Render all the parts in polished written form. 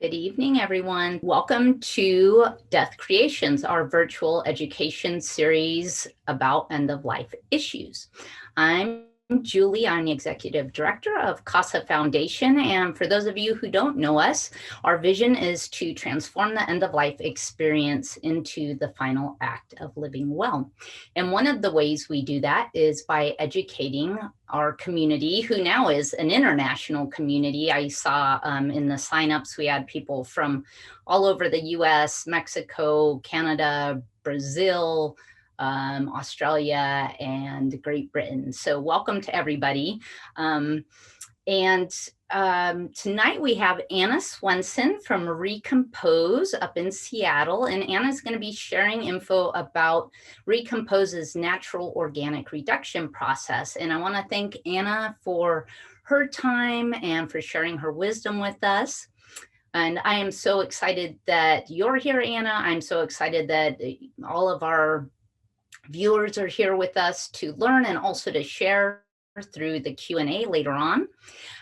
Good evening, everyone. Welcome to Death Creations, our virtual education series about end-of-life issues. I'm Julie. I'm the Executive Director of CASA Foundation. And for those of you who don't know us, our vision is to transform the end-of-life experience into the final act of living well. And one of the ways we do that is by educating our community, who now is an international community. I saw in the signups, we had people from all over the US, Mexico, Canada, Brazil, Australia, and Great Britain. So welcome to everybody. Tonight we have Anna Swenson from Recompose up in Seattle, and Anna's going to be sharing info about Recompose's natural organic reduction process. And I want to thank Anna for her time and for sharing her wisdom with us. And I am so excited that you're here, Anna. I'm so excited that all of our viewers are here with us to learn and also to share through the Q&A later on.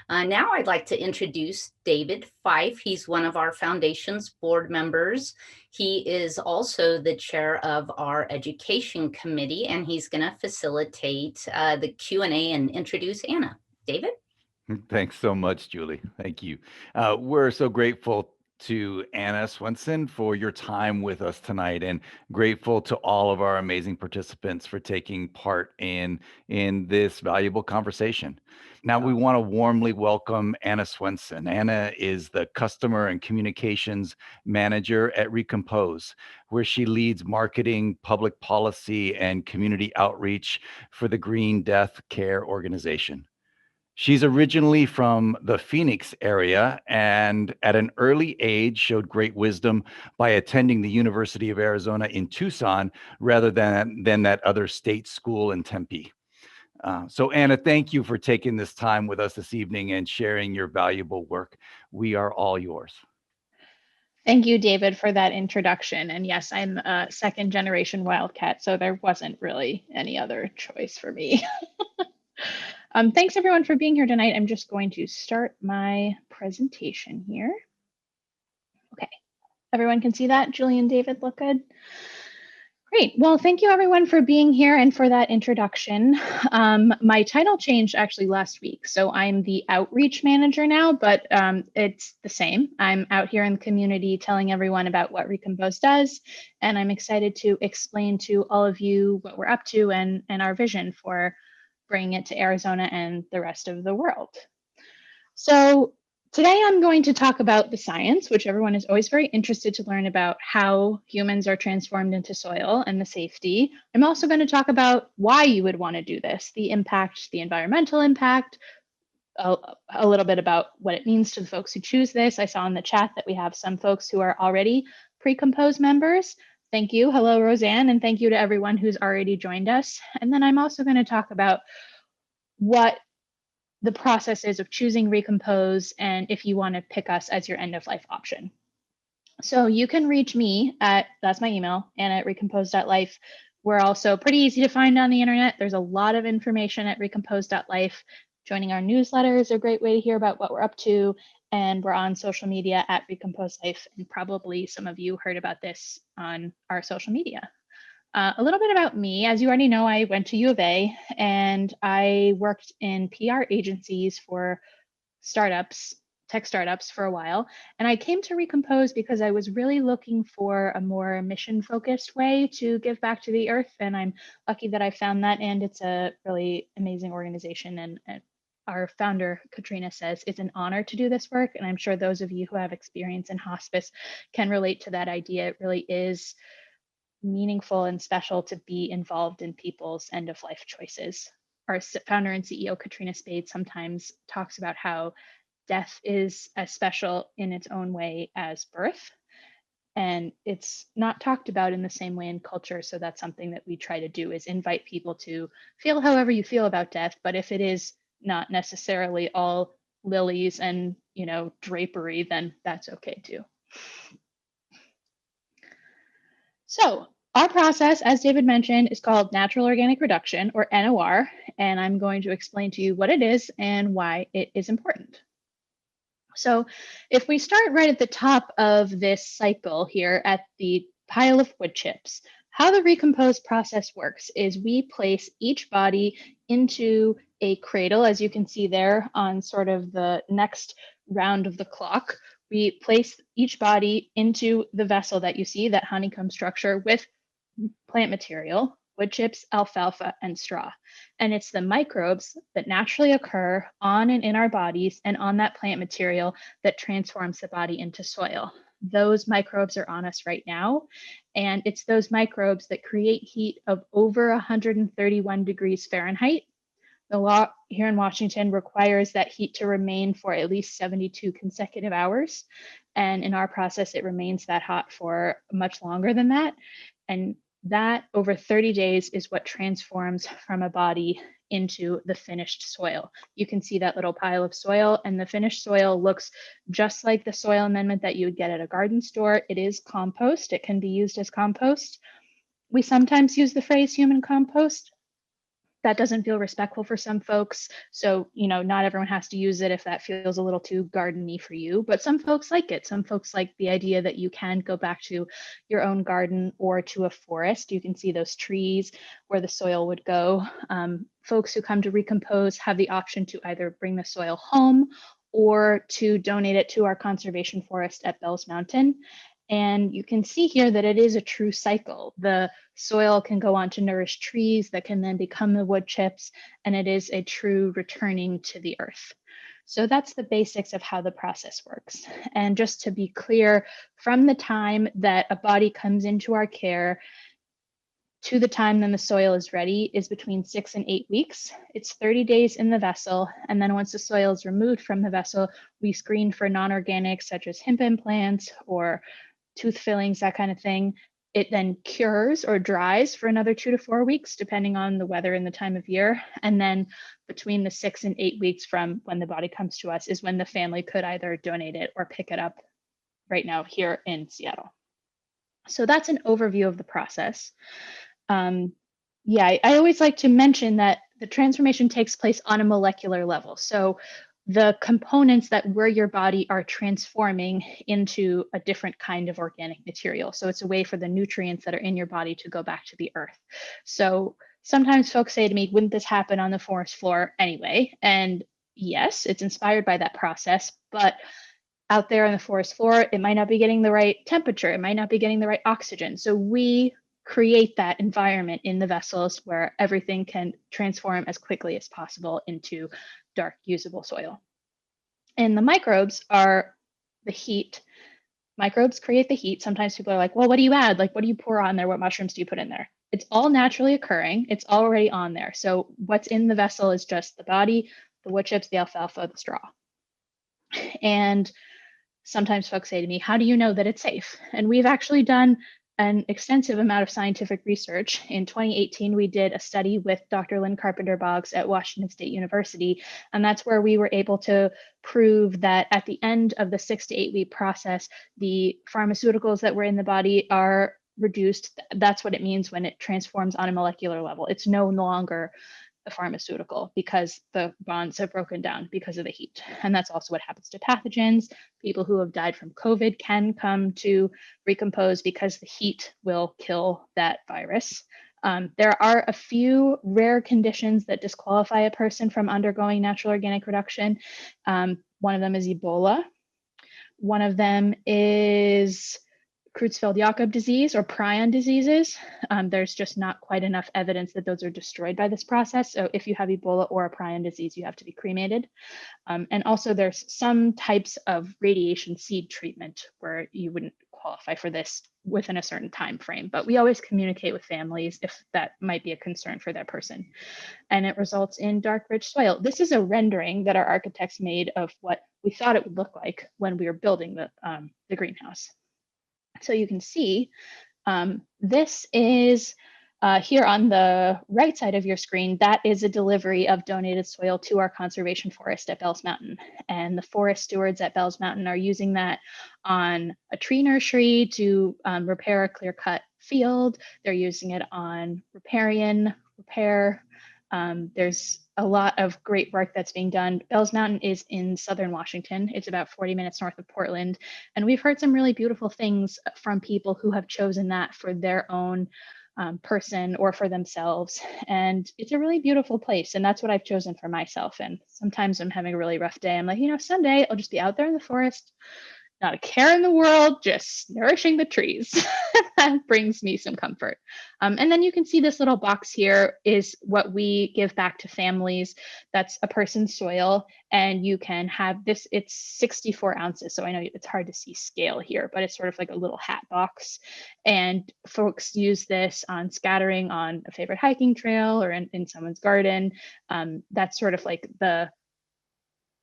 Now I'd like to introduce David Fife. He's one of our foundation's board members. He is also the chair of our education committee, and he's going to facilitate the Q&A and introduce Anna. David? Thanks so much, Julie. Thank you. We're so grateful to Anna Swenson for your time with us tonight, and grateful to all of our amazing participants for taking part in this valuable conversation. Now, we want to warmly welcome Anna Swenson. Anna is the Customer and Communications Manager at Recompose, where she leads marketing, public policy, and community outreach for the Green Death Care Organization. She's originally from the Phoenix area and at an early age showed great wisdom by attending the University of Arizona in Tucson rather than that other state school in Tempe. So Anna, thank you for taking this time with us this evening and sharing your valuable work. We are all yours. Thank you, David, for that introduction. And yes, I'm a second generation Wildcat, so there wasn't really any other choice for me. Thanks everyone for being here tonight. I'm just going to start my presentation here. Okay, everyone can see that? Julie and David look good? Great. Well, thank you everyone for being here and for that introduction. My title changed actually last week. So I'm the outreach manager now, but it's the same. I'm out here in the community telling everyone about what Recompose does. And I'm excited to explain to all of you what we're up to and our vision for bringing it to Arizona and the rest of the world. So today I'm going to talk about the science, which everyone is always very interested to learn about how humans are transformed into soil and the safety. I'm also going to talk about why you would want to do this, the impact, the environmental impact, a little bit about what it means to the folks who choose this. I saw in the chat that we have some folks who are already pre-Compose members. Thank you. Hello, Roseanne, and thank you to everyone who's already joined us. And then I'm also going to talk about what the process is of choosing Recompose and if you want to pick us as your end-of-life option. So you can reach me at, that's my email, anna@recompose.life. We're also pretty easy to find on the internet. There's a lot of information at recompose.life. Joining our newsletter is a great way to hear about what we're up to. And we're on social media at Recompose Life, and probably some of you heard about this on our social media. A little bit about me. As you already know, I went to U of A, and I worked in PR agencies for startups, tech startups for a while. And I came to Recompose because I was really looking for a more mission-focused way to give back to the earth. And I'm lucky that I found that, and it's a really amazing organization. And our founder, Katrina, says it's an honor to do this work. And I'm sure those of you who have experience in hospice can relate to that idea. It really is meaningful and special to be involved in people's end-of-life choices. Our founder and CEO, Katrina Spade, sometimes talks about how death is as special in its own way as birth. And it's not talked about in the same way in culture. So that's something that we try to do, is invite people to feel however you feel about death. But if it is not necessarily all lilies and, drapery, then that's okay too. So our process, as David mentioned, is called natural organic reduction, or NOR, and I'm going to explain to you what it is and why it is important. So if we start right at the top of this cycle here at the pile of wood chips, how the recompose process works is we place each body into a cradle, as you can see there on sort of the next round of the clock. We place each body into the vessel that you see, that honeycomb structure, with plant material, wood chips, alfalfa, and straw. And it's the microbes that naturally occur on and in our bodies and on that plant material that transforms the body into soil. Those microbes are on us right now. And it's those microbes that create heat of over 131 degrees Fahrenheit. The law here in Washington requires that heat to remain for at least 72 consecutive hours. And in our process, it remains that hot for much longer than that. And that over 30 days is what transforms from a body into the finished soil. You can see that little pile of soil, and the finished soil looks just like the soil amendment that you would get at a garden store. It is compost. It can be used as compost. We sometimes use the phrase human compost. That doesn't feel respectful for some folks. So, not everyone has to use it if that feels a little too garden-y for you, but some folks like it. Some folks like the idea that you can go back to your own garden or to a forest. You can see those trees where the soil would go. Folks who come to Recompose have the option to either bring the soil home or to donate it to our conservation forest at Bells Mountain. And you can see here that it is a true cycle. The soil can go on to nourish trees that can then become the wood chips, and it is a true returning to the earth. So that's the basics of how the process works. And just to be clear, from the time that a body comes into our care to the time then the soil is ready is between 6 and 8 weeks. It's 30 days in the vessel. And then once the soil is removed from the vessel, we screen for non-organics such as hemp implants or tooth fillings, that kind of thing. It then cures or dries for another 2 to 4 weeks, depending on the weather and the time of year. And then between the 6 and 8 weeks from when the body comes to us is when the family could either donate it or pick it up right now here in Seattle. So that's an overview of the process. I always like to mention that the transformation takes place on a molecular level. So the components that were your body are transforming into a different kind of organic material. So it's a way for the nutrients that are in your body to go back to the earth. So sometimes folks say to me, wouldn't this happen on the forest floor anyway? And yes, it's inspired by that process, but out there on the forest floor, it might not be getting the right temperature. It might not be getting the right oxygen. So we create that environment in the vessels where everything can transform as quickly as possible into dark, usable soil. And the microbes are the heat. Microbes create the heat. Sometimes people are like, well, what do you add? Like, what do you pour on there? What mushrooms do you put in there? It's all naturally occurring. It's already on there. So what's in the vessel is just the body, the wood chips, the alfalfa, the straw. And sometimes folks say to me, how do you know that it's safe? And we've actually done an extensive amount of scientific research. In 2018, we did a study with Dr. Lynn Carpenter-Boggs at Washington State University, and that's where we were able to prove that at the end of the 6 to 8 week process, the pharmaceuticals that were in the body are reduced. That's what it means when it transforms on a molecular level. It's no longer a pharmaceutical because the bonds have broken down because of the heat. And that's also what happens to pathogens. People who have died from COVID can come to Recompose because the heat will kill that virus. There are a few rare conditions that disqualify a person from undergoing natural organic reduction. One of them is Ebola. One of them is Creutzfeldt-Jakob disease or prion diseases. There's just not quite enough evidence that those are destroyed by this process. So if you have Ebola or a prion disease, you have to be cremated. And also there's some types of radiation seed treatment where you wouldn't qualify for this within a certain time frame, but we always communicate with families if that might be a concern for that person. And it results in dark, rich soil. This is a rendering that our architects made of what we thought it would look like when we were building the greenhouse. So you can see this is here on the right side of your screen, that is a delivery of donated soil to our conservation forest at Bells Mountain. And the forest stewards at Bells Mountain are using that on a tree nursery to repair a clear-cut field. They're using it on riparian repair. There's a lot of great work that's being done. Bells Mountain is in southern Washington. It's about 40 minutes north of Portland. And we've heard some really beautiful things from people who have chosen that for their own person or for themselves. And it's a really beautiful place. And that's what I've chosen for myself. And sometimes I'm having a really rough day. I'm like, someday I'll just be out there in the forest, not a care in the world, just nourishing the trees. That brings me some comfort. And then you can see this little box here is what we give back to families. That's a person's soil. And you can have this, it's 64 ounces. So I know it's hard to see scale here, but it's sort of like a little hat box. And folks use this on scattering on a favorite hiking trail or in someone's garden. That's sort of like the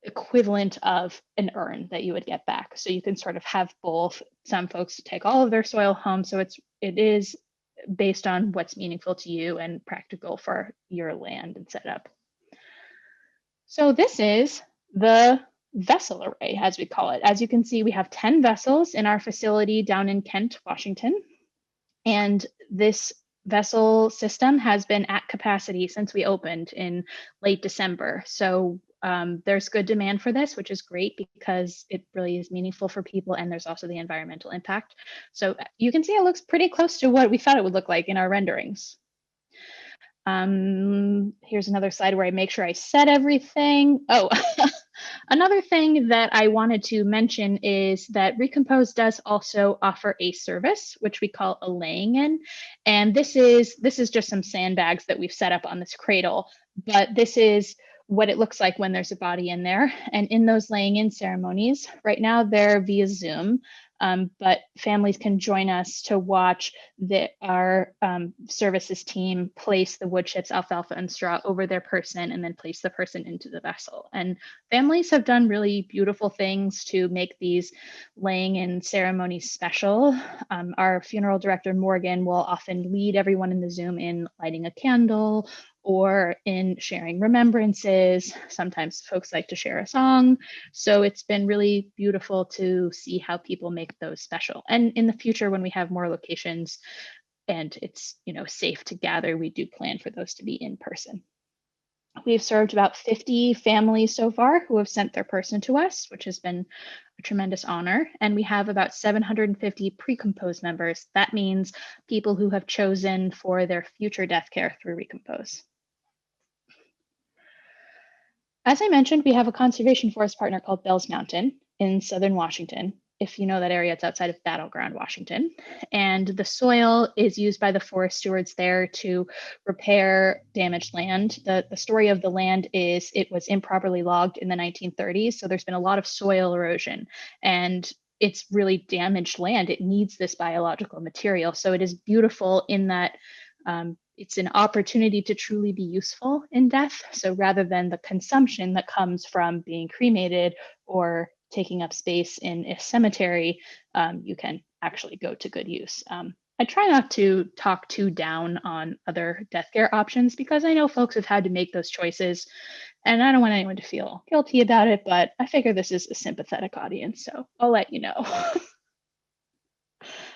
equivalent of an urn that you would get back. So you can sort of have both. Some folks take all of their soil home. So it is based on what's meaningful to you and practical for your land and setup. So this is the vessel array, as we call it. As you can see, we have 10 vessels in our facility down in Kent, Washington. And this vessel system has been at capacity since we opened in late December. So there's good demand for this, which is great because it really is meaningful for people, and there's also the environmental impact. So you can see it looks pretty close to what we thought it would look like in our renderings. Here's another slide where I make sure I set everything. Oh, another thing that I wanted to mention is that Recompose does also offer a service, which we call a laying in. And this is just some sandbags that we've set up on this cradle, but this is what it looks like when there's a body in there. And in those laying in ceremonies, right now they're via Zoom, but families can join us to watch our services team place the wood chips, alfalfa, and straw over their person and then place the person into the vessel. And families have done really beautiful things to make these laying in ceremonies special. Our funeral director, Morgan, will often lead everyone in the Zoom in lighting a candle or in sharing remembrances. Sometimes folks like to share a song. So it's been really beautiful to see how people make those special. And in the future, when we have more locations and it's safe to gather, we do plan for those to be in person. We've served about 50 families so far who have sent their person to us, which has been a tremendous honor. And we have about 750 pre-compose members. That means people who have chosen for their future death care through Recompose. As I mentioned, we have a conservation forest partner called Bells Mountain in southern Washington. If you know that area, it's outside of Battleground, Washington. And the soil is used by the forest stewards there to repair damaged land. The story of the land is it was improperly logged in the 1930s. So there's been a lot of soil erosion, and it's really damaged land. It needs this biological material. So it is beautiful in that it's an opportunity to truly be useful in death. So rather than the consumption that comes from being cremated or taking up space in a cemetery, you can actually go to good use. I try not to talk too down on other death care options because I know folks have had to make those choices, and I don't want anyone to feel guilty about it, but I figure this is a sympathetic audience, so I'll let you know.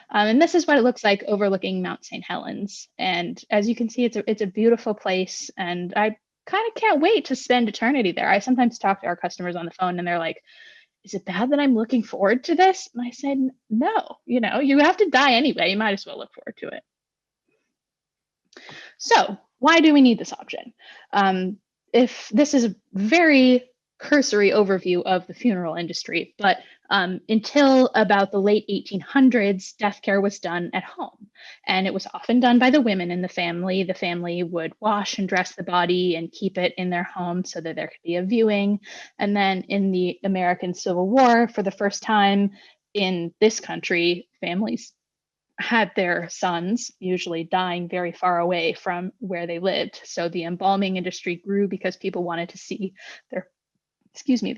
And this is what it looks like overlooking Mount St. Helens. And as you can see, it's a beautiful place, and I kind of can't wait to spend eternity there. I sometimes talk to our customers on the phone and they're like, is it bad that I'm looking forward to this? And I said, no, you have to die anyway. You might as well look forward to it. So why do we need this option? If this is a very cursory overview of the funeral industry, but until about the late 1800s, death care was done at home. And it was often done by the women in the family. The family would wash and dress the body and keep it in their home so that there could be a viewing. And then in the American Civil War, for the first time in this country, families had their sons usually dying very far away from where they lived. So the embalming industry grew because people wanted to see their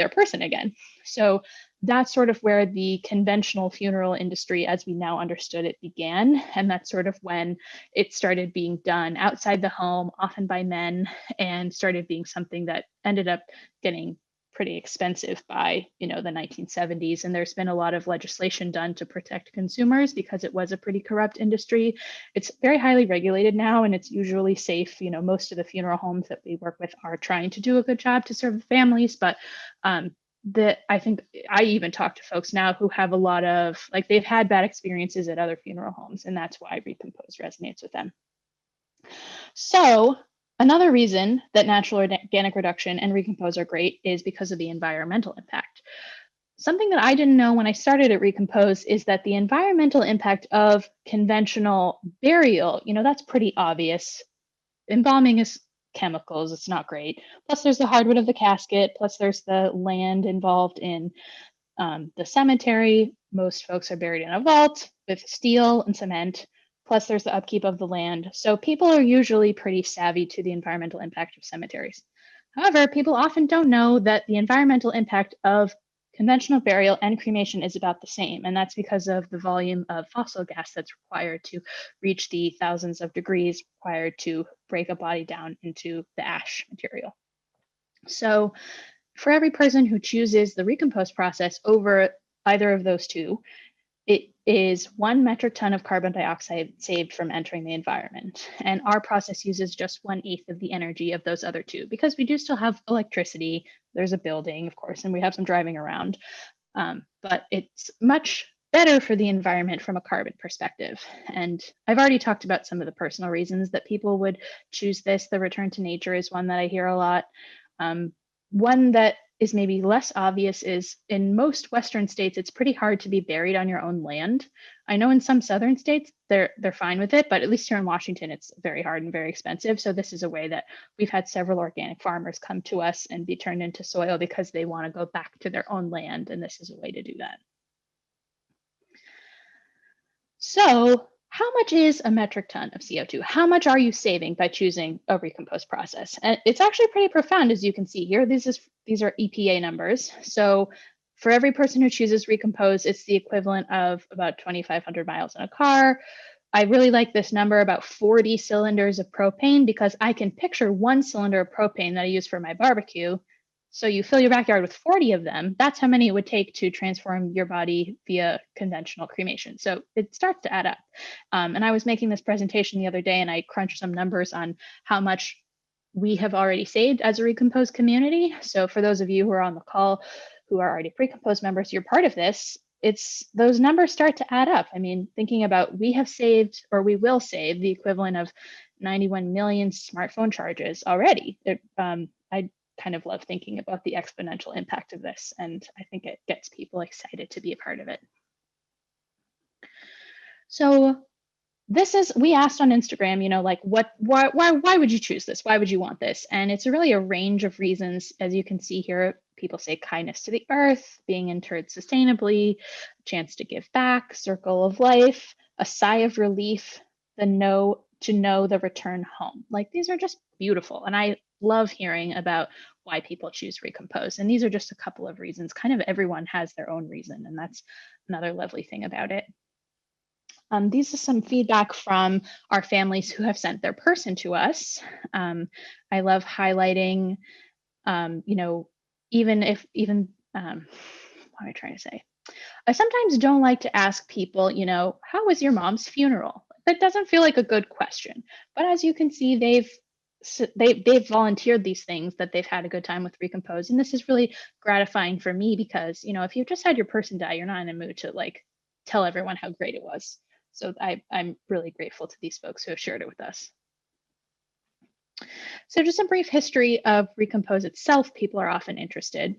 person again. So that's sort of where the conventional funeral industry, as we now understood it, began. And that's sort of when it started being done outside the home, often by men, and started being something that ended up getting pretty expensive by, the 1970s. And there's been a lot of legislation done to protect consumers because it was a pretty corrupt industry. It's very highly regulated now, and it's usually safe. Most of the funeral homes that we work with are trying to do a good job to serve the families, but I think I even talk to folks now who have a lot of, they've had bad experiences at other funeral homes, and that's why Recompose resonates with them. So another reason that natural organic reduction and Recompose are great is because of the environmental impact. Something that I didn't know when I started at Recompose is that the environmental impact of conventional burial, that's pretty obvious. Embalming is chemicals, it's not great. Plus there's the hardwood of the casket, plus there's the land involved in the cemetery. Most folks are buried in a vault with steel and cement. Plus there's the upkeep of the land. So people are usually pretty savvy to the environmental impact of cemeteries. However, people often don't know that the environmental impact of conventional burial and cremation is about the same, and that's because of the volume of fossil gas that's required to reach the thousands of degrees required to break a body down into the ash material. So for every person who chooses the Recompose process over either of those two, it is 1 metric ton of carbon dioxide saved from entering the environment. And our process uses just 1/8 of the energy of those other two, because we do still have electricity, there's a building, of course, and we have some driving around. But it's much better for the environment from a carbon perspective. And I've already talked about some of the personal reasons that people would choose this. The return to nature is one that I hear a lot. One that is maybe less obvious is in most Western states, it's pretty hard to be buried on your own land. I know in some Southern states, they're fine with it, but at least here in Washington, it's very hard and very expensive. So this is a way that we've had several organic farmers come to us and be turned into soil because they want to go back to their own land. And this is a way to do that. So how much is a metric ton of CO2? How much are you saving by choosing a Recompose process? And it's actually pretty profound, as you can see here. These are EPA numbers. So for every person who chooses Recompose, it's the equivalent of about 2,500 miles in a car. I really like this number, about 40 cylinders of propane, because I can picture 1 cylinder of propane that I use for my barbecue. So you fill your backyard with 40 of them. That's how many it would take to transform your body via conventional cremation. So it starts to add up. And I was making this presentation the other day, and I crunched some numbers on how much we have already saved as a Recompose community. So for those of you who are on the call who are already Recompose members, you're part of this. Those numbers start to add up. I mean, thinking about, we have saved, or we will save, the equivalent of 91 million smartphone charges already. I kind of love thinking about the exponential impact of this, and I think it gets people excited to be a part of it. So we asked on Instagram, why would you choose this? Why would you want this? And it's really a range of reasons. As you can see here, people say kindness to the earth, being interred sustainably, a chance to give back, circle of life, a sigh of relief, to know the return home. These are just beautiful. And I love hearing about why people choose Recompose. And these are just a couple of reasons. Kind of everyone has their own reason, and that's another lovely thing about it. These are some feedback from our families who have sent their person to us. I love highlighting, what am I trying to say? I sometimes don't like to ask people, how was your mom's funeral? That doesn't feel like a good question. But as you can see, they've volunteered these things, that they've had a good time with Recompose. And this is really gratifying for me because, if you've just had your person die, you're not in a mood to tell everyone how great it was. So I'm really grateful to these folks who have shared it with us. So just a brief history of Recompose itself. People are often interested.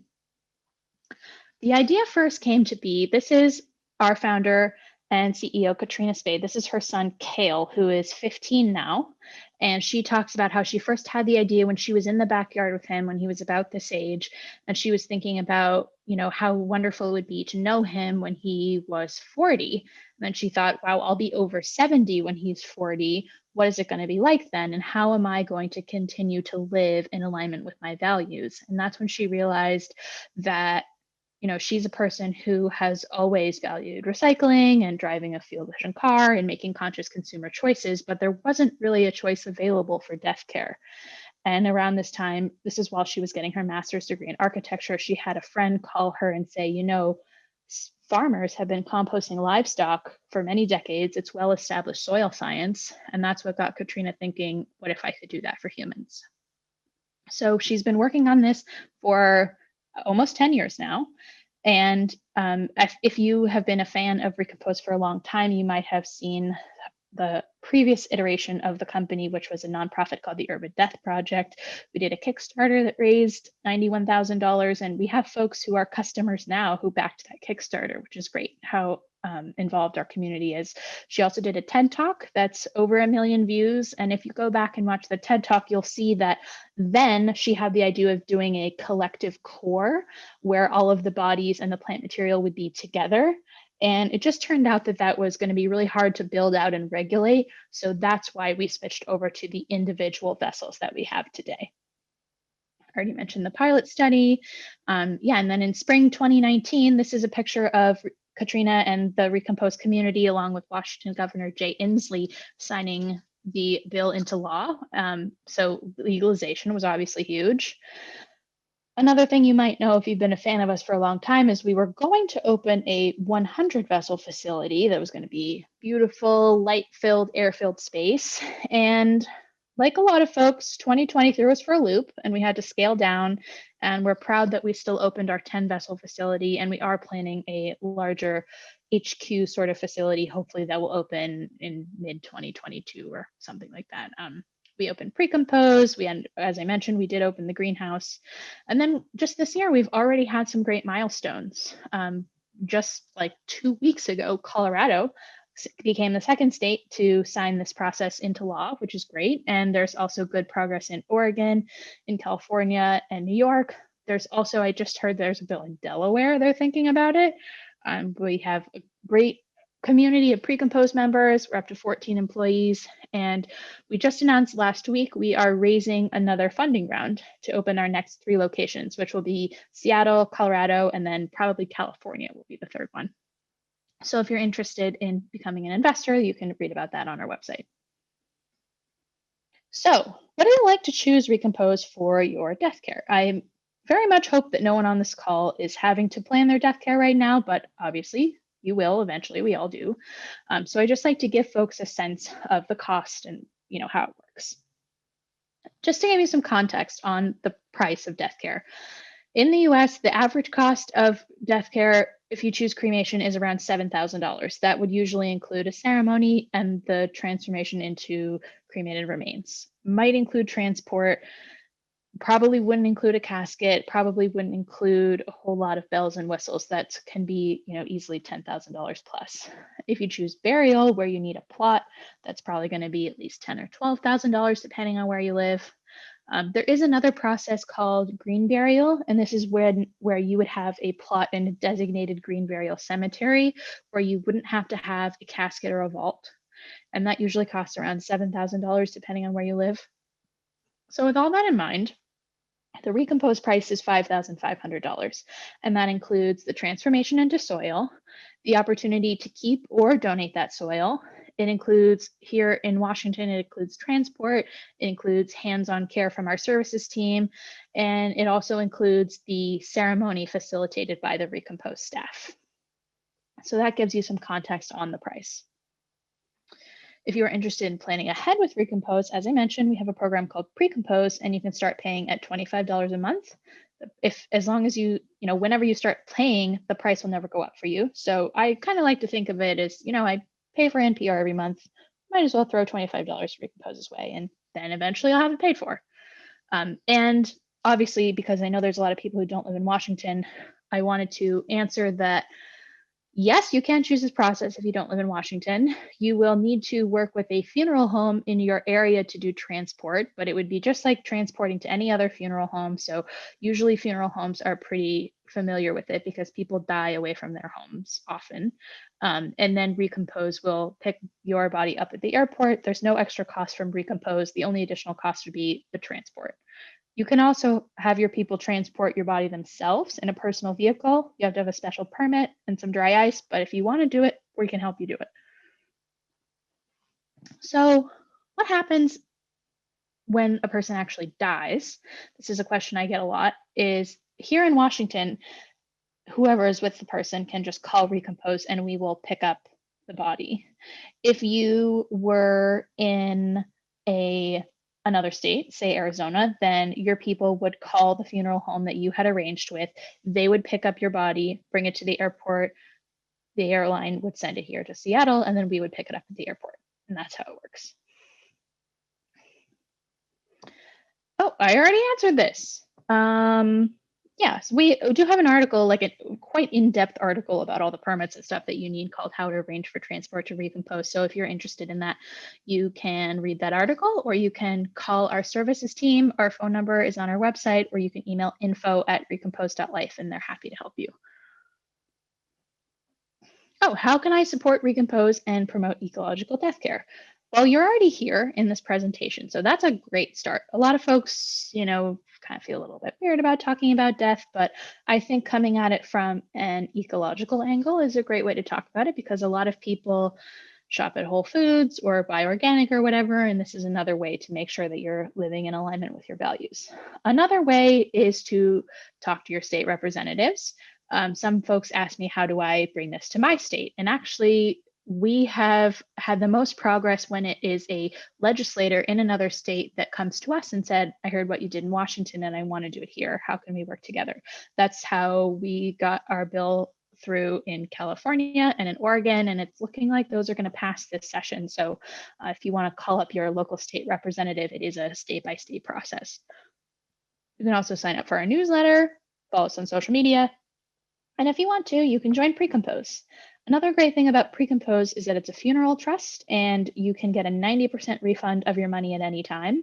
The idea first came to be, this is our founder and CEO, Katrina Spade. This is her son, Kale, who is 15 now. And she talks about how she first had the idea when she was in the backyard with him when he was about this age. And she was thinking about, how wonderful it would be to know him when he was 40. And then she thought, wow, I'll be over 70 when he's 40. What is it going to be like then? And how am I going to continue to live in alignment with my values? And that's when she realized that she's a person who has always valued recycling and driving a fuel-efficient car and making conscious consumer choices, but there wasn't really a choice available for death care. And around this time, this is while she was getting her master's degree in architecture, she had a friend call her and say, you know, farmers have been composting livestock for many decades. It's well-established soil science. And that's what got Katrina thinking, what if I could do that for humans? So she's been working on this for almost 10 years now. And if you have been a fan of Recompose for a long time, you might have seen the previous iteration of the company, which was a nonprofit called the Urban Death Project. We did a Kickstarter that raised $91,000, and we have folks who are customers now who backed that Kickstarter, which is great how involved our community is. She also did a TED Talk that's over 1 million views. And if you go back and watch the TED Talk, you'll see that then she had the idea of doing a collective core where all of the bodies and the plant material would be together. And it just turned out that that was going to be really hard to build out and regulate. So that's why we switched over to the individual vessels that we have today. I already mentioned the pilot study. And then in spring 2019, this is a picture of Katrina and the Recompose community, along with Washington Governor Jay Inslee, signing the bill into law. So legalization was obviously huge. Another thing you might know if you've been a fan of us for a long time is we were going to open a 100 vessel facility that was going to be beautiful, light-filled, air-filled space. And like a lot of folks, 2020 threw us for a loop and we had to scale down. And we're proud that we still opened our 10 vessel facility, and we are planning a larger HQ sort of facility. Hopefully that will open in mid 2022 or something like that. We opened Recompose. As I mentioned, we did open the greenhouse. And then just this year, we've already had some great milestones. Just like 2 weeks ago, Colorado became the second state to sign this process into law, which is great. And there's also good progress in Oregon, in California, and New York. There's also, I just heard there's a bill in Delaware. They're thinking about it. We have a great community of Recompose members. We're up to 14 employees. And we just announced last week, we are raising another funding round to open our next 3 locations, which will be Seattle, Colorado, and then probably California will be the third one. So if you're interested in becoming an investor, you can read about that on our website. So what do you like to choose Recompose for your death care? I very much hope that no one on this call is having to plan their death care right now, but obviously you will eventually, we all do. So I just like to give folks a sense of the cost and how it works. Just to give you some context on the price of death care. In the US, the average cost of death care, if you choose cremation, is around $7,000. That would usually include a ceremony and the transformation into cremated remains. Might include transport, probably wouldn't include a casket, probably wouldn't include a whole lot of bells and whistles. That can be, easily $10,000 plus. If you choose burial, where you need a plot, that's probably going to be at least $10,000 or $12,000, depending on where you live. There is another process called green burial, and this is where you would have a plot in a designated green burial cemetery where you wouldn't have to have a casket or a vault. And that usually costs around $7,000, depending on where you live. So with all that in mind, the Recompose price is $5,500, and that includes the transformation into soil, the opportunity to keep or donate that soil. It includes, here in Washington, it includes transport, it includes hands-on care from our services team, and it also includes the ceremony facilitated by the Recompose staff. So that gives you some context on the price. If you are interested in planning ahead with Recompose, as I mentioned, we have a program called Precompose, and you can start paying at $25 a month. As long as whenever you start paying, the price will never go up for you. So I kind of like to think of it as, I pay for NPR every month, might as well throw $25 for Recompose's way, and then eventually I'll have it paid for. And obviously, because I know there's a lot of people who don't live in Washington, I wanted to answer that. Yes, you can choose this process if you don't live in Washington. You will need to work with a funeral home in your area to do transport, but it would be just like transporting to any other funeral home. So usually funeral homes are pretty familiar with it because people die away from their homes often. And then Recompose will pick your body up at the airport. There's no extra cost from Recompose. The only additional cost would be the transport. You can also have your people transport your body themselves in a personal vehicle. You have to have a special permit and some dry ice, but if you want to do it, we can help you do it. So what happens when a person actually dies, this is a question I get a lot, is here in Washington, whoever is with the person can just call Recompose and we will pick up the body. If you were in another state, say Arizona, then your people would call the funeral home that you had arranged with. They would pick up your body, bring it to the airport. The airline would send it here to Seattle, and then we would pick it up at the airport. And that's how it works. Oh, I already answered this. Yes, we do have an article, like a quite in-depth article about all the permits and stuff that you need called How to Arrange for Transport to Recompose. So if you're interested in that, you can read that article, or you can call our services team. Our phone number is on our website, or you can email info@recompose.life, and they're happy to help you. Oh, how can I support Recompose and promote ecological death care? Well, you're already here in this presentation, so that's a great start. A lot of folks, kind of feel a little bit weird about talking about death, but I think coming at it from an ecological angle is a great way to talk about it, because a lot of people shop at Whole Foods or buy organic or whatever, and this is another way to make sure that you're living in alignment with your values. Another way is to talk to your state representatives. Some folks ask me, how do I bring this to my state? And actually, we have had the most progress when it is a legislator in another state that comes to us and said, I heard what you did in Washington and I want to do it here. How can we work together? That's how we got our bill through in California and in Oregon, and it's looking like those are going to pass this session. So if you want to call up your local state representative, it is a state-by-state process. You can also sign up for our newsletter, follow us on social media, and if you want to, you can join Recompose. Another great thing about Recompose is that it's a funeral trust, and you can get a 90% refund of your money at any time.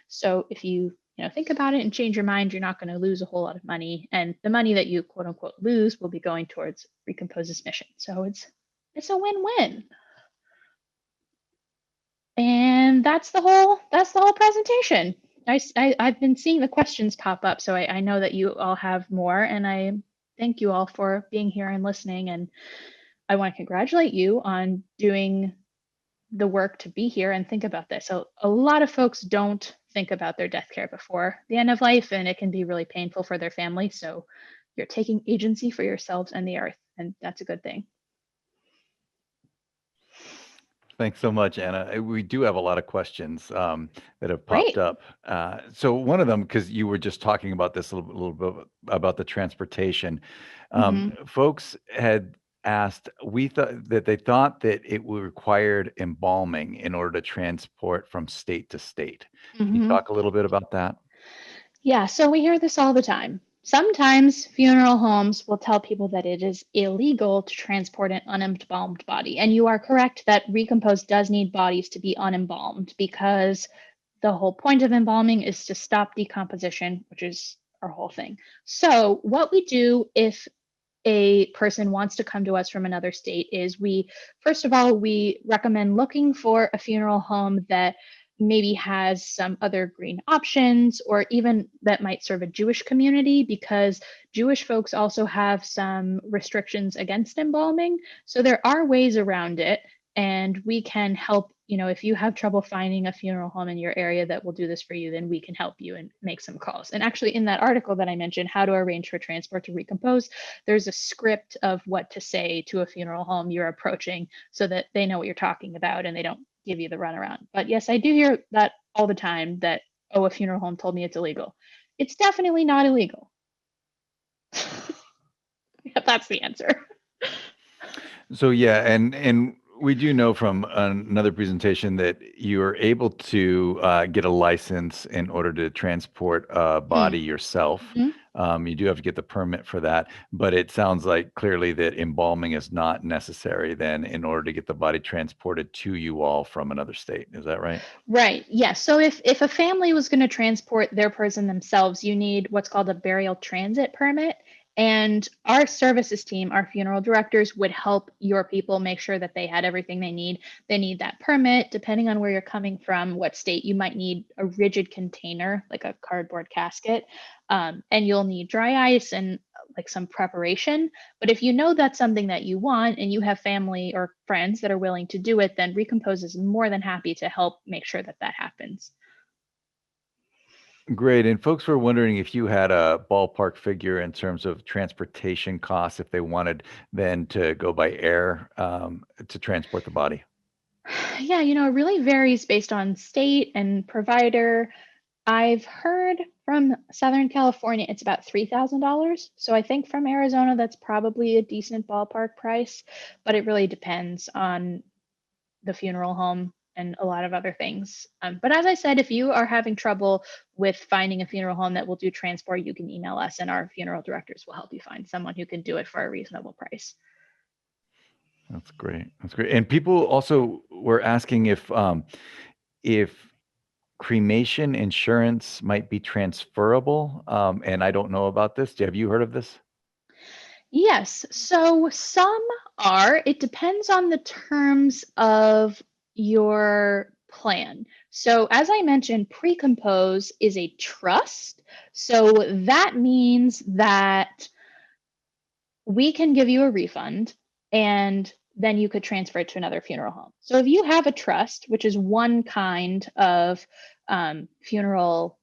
So if you think about it and change your mind, you're not going to lose a whole lot of money, and the money that you quote unquote lose will be going towards Recompose's mission. So it's a win-win. And that's the whole presentation. I've been seeing the questions pop up, so I know that you all have more, and I thank you all for being here and listening. And I want to congratulate you on doing the work to be here and think about this. So a lot of folks don't think about their death care before the end of life, and it can be really painful for their family. So you're taking agency for yourselves and the earth, and that's a good thing. Thanks so much, Anna. We do have a lot of questions that have Great. popped up. So one of them, because you were just talking about this a little bit about the transportation, folks had asked, they thought that it required embalming in order to transport from state to state. Can you talk a little bit about that? Yeah, so we hear this all the time. Sometimes funeral homes will tell people that it is illegal to transport an unembalmed body. And you are correct that Recompose does need bodies to be unembalmed, because the whole point of embalming is to stop decomposition, which is our whole thing. So what we do if a person wants to come to us from another state is first of all, we recommend looking for a funeral home that maybe has some other green options, or even that might serve a Jewish community, because Jewish folks also have some restrictions against embalming. So there are ways around it, and we can help. If you have trouble finding a funeral home in your area that will do this for you, then we can help you and make some calls. And actually, in that article that I mentioned, How to Arrange for Transport to Recompose, there's a script of what to say to a funeral home you're approaching, so that they know what you're talking about and they don't give you the runaround. But yes, I do hear that all the time, that, oh, a funeral home told me it's illegal. It's definitely not illegal. That's the answer. So yeah, and we do know from another presentation that you are able to get a license in order to transport a body yourself. You do have to get the permit for that, but it sounds like clearly that embalming is not necessary then in order to get the body transported to you all from another state. Is that right? Right. Yes. So if a family was going to transport their person themselves, you need what's called a burial transit permit. And our services team, our funeral directors, would help your people make sure that they had everything they need. They need that permit. Depending on where you're coming from, what state, you might need a rigid container, like a cardboard casket. And you'll need dry ice and like some preparation. But if you know that's something that you want and you have family or friends that are willing to do it, then Recompose is more than happy to help make sure that that happens. Great. And folks were wondering if you had a ballpark figure in terms of transportation costs if they wanted then to go by air to transport the body. Yeah, it really varies based on state and provider. I've heard from Southern California, it's about $3,000. So I think from Arizona, that's probably a decent ballpark price, but it really depends on the funeral home and a lot of other things. But as I said, if you are having trouble with finding a funeral home that will do transport, you can email us and our funeral directors will help you find someone who can do it for a reasonable price. That's great. That's great. And people also were asking if cremation insurance might be transferable. And I don't know about this. Have you heard of this? Yes, so some are. It depends on the terms of your plan. So, as I mentioned, Precompose is a trust. So, that means that we can give you a refund and then you could transfer it to another funeral home. So, if you have a trust, which is one kind of funeral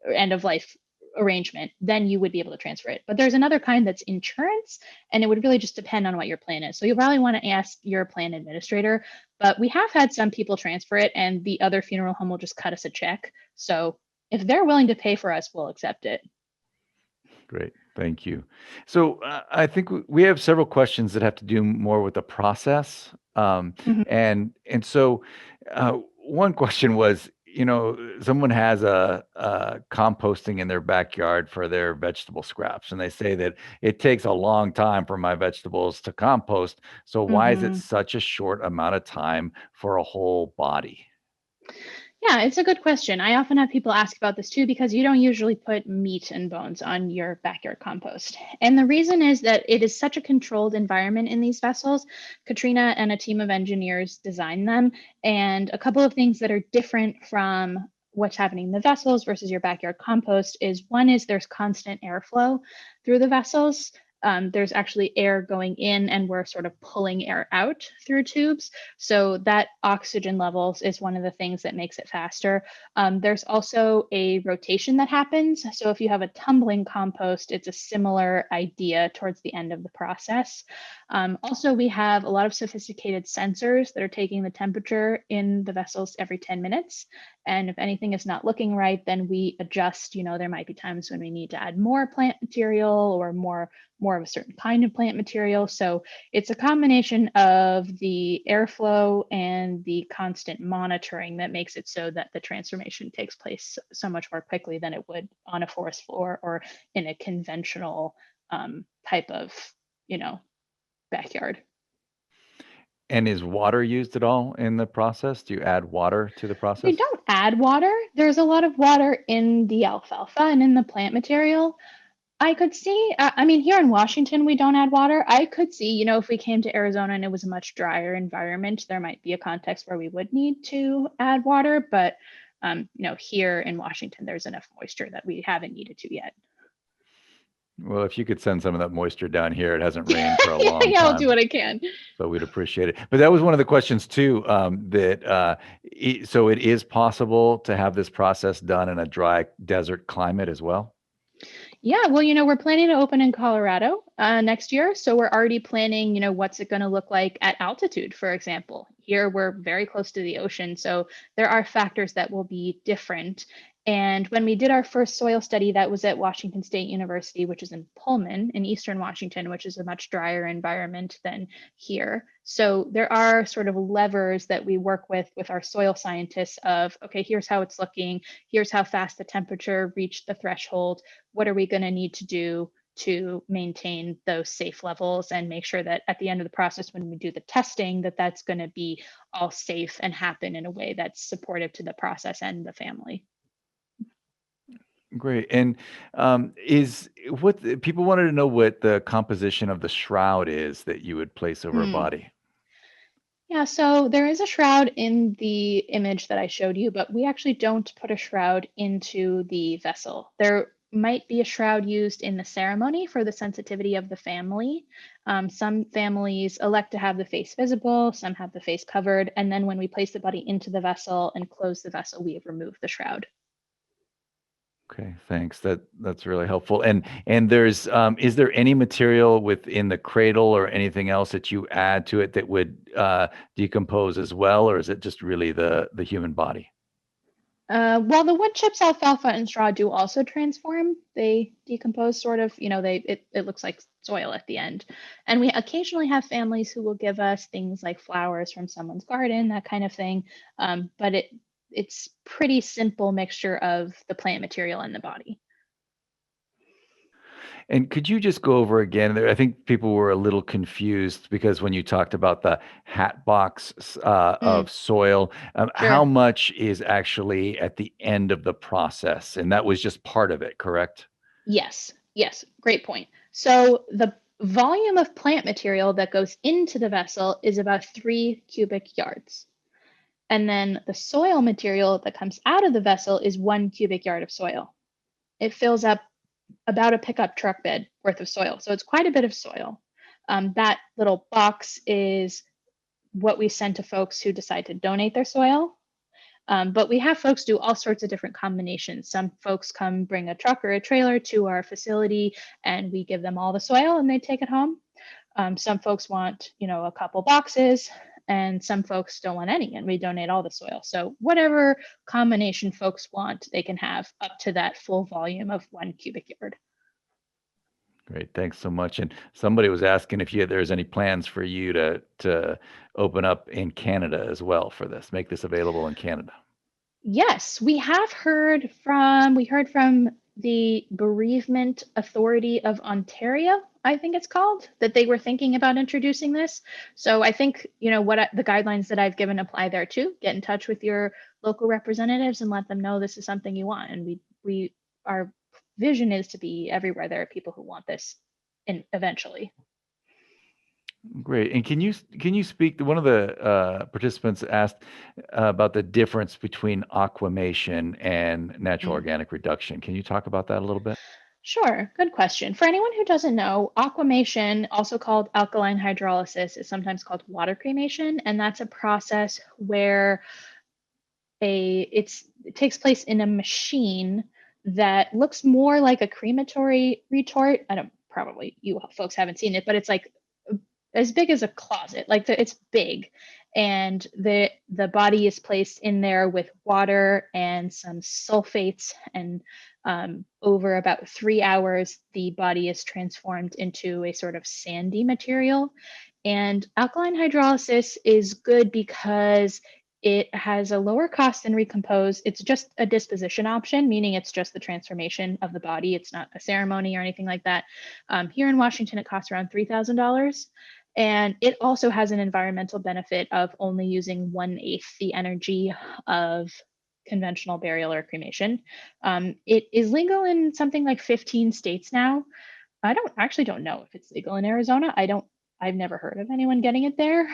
or end of life arrangement, then you would be able to transfer it. But there's another kind that's insurance, and it would really just depend on what your plan is. So you probably want to ask your plan administrator. But we have had some people transfer it, and the other funeral home will just cut us a check. So if they're willing to pay for us, we'll accept it. Great. Thank you. So I think we have several questions that have to do more with the process. Mhm. And so one question was, someone has a composting in their backyard for their vegetable scraps, and they say that it takes a long time for my vegetables to compost. So why is it Mhm. such a short amount of time for a whole body? Yeah, it's a good question. I often have people ask about this too because you don't usually put meat and bones on your backyard compost. And the reason is that it is such a controlled environment in these vessels. Katrina and a team of engineers designed them. And a couple of things that are different from what's happening in the vessels versus your backyard compost is one is there's constant airflow through the vessels. There's actually air going in, and we're sort of pulling air out through tubes. So that oxygen levels is one of the things that makes it faster. There's also a rotation that happens. So if you have a tumbling compost, it's a similar idea towards the end of the process. Also, we have a lot of sophisticated sensors that are taking the temperature in the vessels every 10 minutes. And if anything is not looking right, then we adjust. There might be times when we need to add more plant material or more of a certain kind of plant material. So it's a combination of the airflow and the constant monitoring that makes it so that the transformation takes place so much more quickly than it would on a forest floor or in a conventional type of, backyard. And is water used at all in the process? Do you add water to the We process? don't add water. There's a lot of water in the alfalfa and in the plant material. I could see, I mean, here in Washington, we don't add water. I could see, if we came to Arizona and it was a much drier environment, there might be a context where we would need to add water. But, here in Washington, there's enough moisture that we haven't needed to yet. Well, if you could send some of that moisture down here, it hasn't rained for a long Yeah, I'll do time, what I can. so we'd appreciate it. But that was one of the questions too, so it is possible to have this process done in a dry desert climate as well? Yeah, well, we're planning to open in Colorado next year. So we're already planning, what's it going to look like at altitude, for example. Here we're very close to the ocean. So there are factors that will be different. And when we did our first soil study, that was at Washington State University, which is in Pullman in Eastern Washington, which is a much drier environment than here. So there are sort of levers that we work with our soil scientists of, okay, here's how it's looking. Here's how fast the temperature reached the threshold. What are we going to need to do to maintain those safe levels and make sure that at the end of the process when we do the testing that's going to be all safe and happen in a way that's supportive to the process and the family. Great. And people wanted to know what the composition of the shroud is that you would place over a Hmm. body. Yeah, so there is a shroud in the image that I showed you, but we actually don't put a shroud into the vessel. There might be a shroud used in the ceremony for the sensitivity of the family. Some families elect to have the face visible, some have the face covered, and then when we place the body into the vessel and close the vessel, we have removed the shroud. Okay, thanks. That's really helpful. And there's is there any material within the cradle or anything else that you add to it that would decompose as well, or is it just really the human body? Well, the wood chips, alfalfa, and straw do also transform. They decompose sort of, it looks like soil at the end. And we occasionally have families who will give us things like flowers from someone's garden, that kind of thing. But it's pretty simple mixture of the plant material and the body. And could you just go over again? I think people were a little confused because when you talked about the hat box Mm, of soil, how sure. much is actually at the end of the process? And that was just part of it, correct? Yes, yes, great point. So the volume of plant material that goes into the vessel is about 3 cubic yards. And then the soil material that comes out of the vessel is 1 cubic yard of soil. It fills up about a pickup truck bed worth of soil. So it's quite a bit of soil. That little box is what we send to folks who decide to donate their soil. But we have folks do all sorts of different combinations. Some folks come bring a truck or a trailer to our facility and we give them all the soil and they take it home. Some folks want, a couple boxes, and some folks don't want any, and we donate all the soil. So whatever combination folks want, they can have up to that full volume of 1 cubic yard. Great, thanks so much. And somebody was asking if there's any plans for you to open up in Canada as well for this, make this available in Canada. Yes, we heard from the Bereavement Authority of Ontario, I think it's called, that they were thinking about introducing this. So I think, the guidelines that I've given apply there too. Get in touch with your local representatives and let them know this is something you want. And our vision is to be everywhere there are people who want this eventually. Great. And can you speak one of the participants asked about the difference between aquamation and natural Mm. organic reduction. Can you talk about that a little bit? Sure, good question. For anyone who doesn't know, aquamation, also called alkaline hydrolysis, is sometimes called water cremation, and that's a process where it takes place in a machine that looks more like a crematory retort. I don't Probably you folks haven't seen it, but it's like as big as a closet. It's big, and the body is placed in there with water and some sulfates, and over about 3 hours, the body is transformed into a sort of sandy material. And alkaline hydrolysis is good because it has a lower cost than Recompose. It's just a disposition option, meaning it's just the transformation of the body. It's not a ceremony or anything like that. Here in Washington, it costs around $3,000. And it also has an environmental benefit of only using 1/8 the energy of conventional burial or cremation. It is legal in something like 15 states now. I don't know if it's legal in Arizona. I've never heard of anyone getting it there.